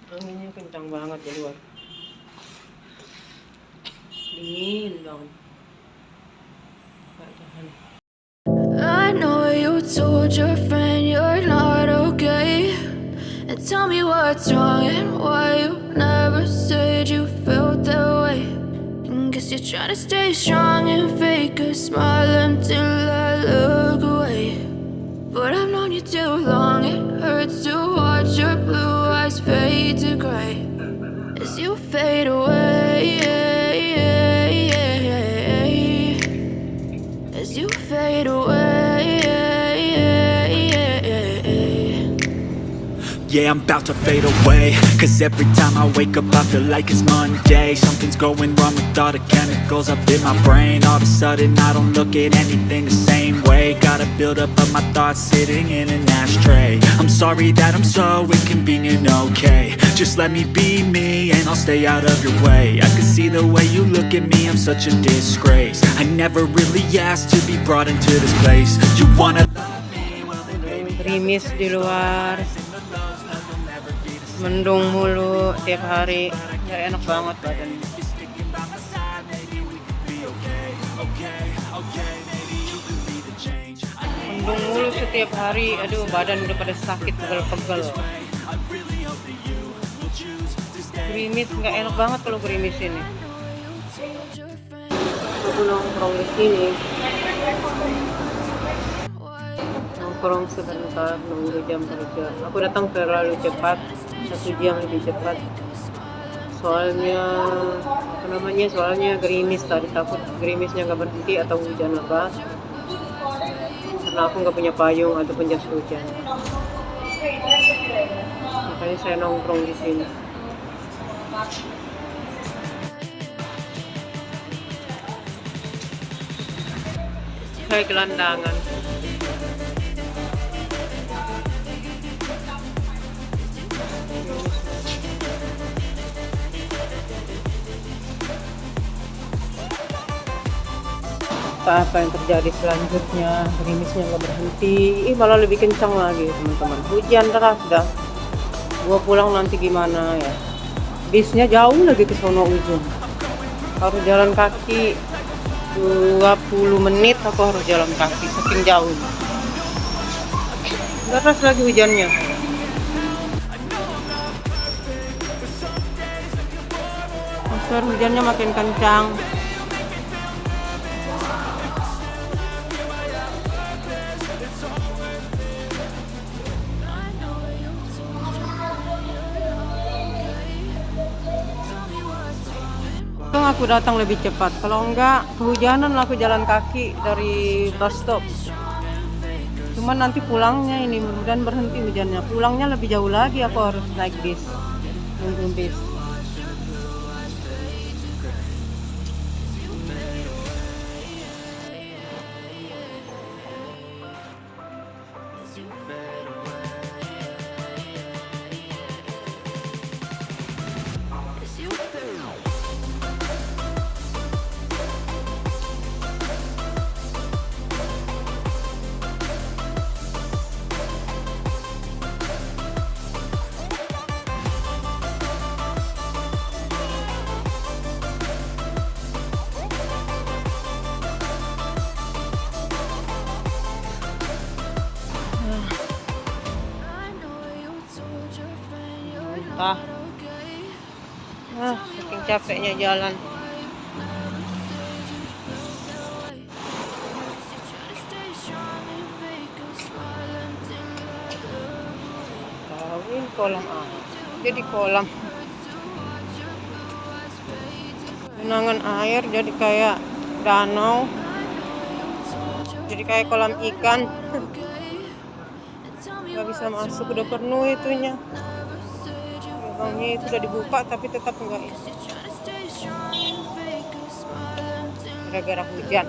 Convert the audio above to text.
Anginnya kencang banget di luar. Dingin dong. Gak tahan. I know you told your friend you're not okay, and tell me what's wrong and why you never said you felt that way. And guess you're trying to stay strong and fake a smile until I look away. But I've known you too long, it hurts to watch your blue eyes fade to gray as you fade away, as you fade away. Yeah, I'm about to fade away, cause every time I wake up I feel like it's Monday. Something's going wrong with all the chemicals up in my brain. All of a sudden I don't look at anything the same way. Gotta build up of my thoughts sitting in an ashtray. I'm sorry that I'm so inconvenient, okay. Just let me be me and I'll stay out of your way. I can see the way you look at me, I'm such a disgrace. I never really asked to be brought into this place. You wanna love me, well then baby, Gerimis di luar. Mendung mulu tiap hari. Nggak enak banget badan. Mendung mulu setiap hari. Aduh, badan udah pada sakit, pegel-pegel. Gerimis nggak enak banget kalau gerimis ini. Aku nongkrong di sini. Nongkrong sebentar nunggu jam kerja. Aku datang terlalu cepat, 1 jam lebih cepat. Soalnya soalnya gerimis tadi, takut gerimisnya nggak berhenti atau hujan apa. Karena aku nggak punya payung ataupun jas hujan. Makanya saya nongkrong di sini. Saya gelandangan. Apa yang terjadi selanjutnya? Gerimisnya nggak berhenti, malah lebih kencang lagi teman-teman. Hujan deras dah. Gua pulang nanti gimana ya? Bisnya jauh lagi ke sono ujung. Harus jalan kaki 20 menit. Aku harus jalan kaki saking jauh. Deras lagi hujannya. Master, hujannya makin kencang. Aku datang lebih cepat, kalau enggak kehujanan lah aku jalan kaki dari bus stop. Cuman nanti pulangnya ini mudah-mudahan berhenti hujannya. Pulangnya lebih jauh lagi, aku harus naik bis, nunggu bis. Saking capeknya jalan. Kawin kolam air, jadi kolam. Genangan air jadi kayak danau, jadi kayak kolam ikan. Gak bisa masuk, udah penuh itunya. Lubangnya itu udah dibuka tapi tetap enggak, gara-gara hujan.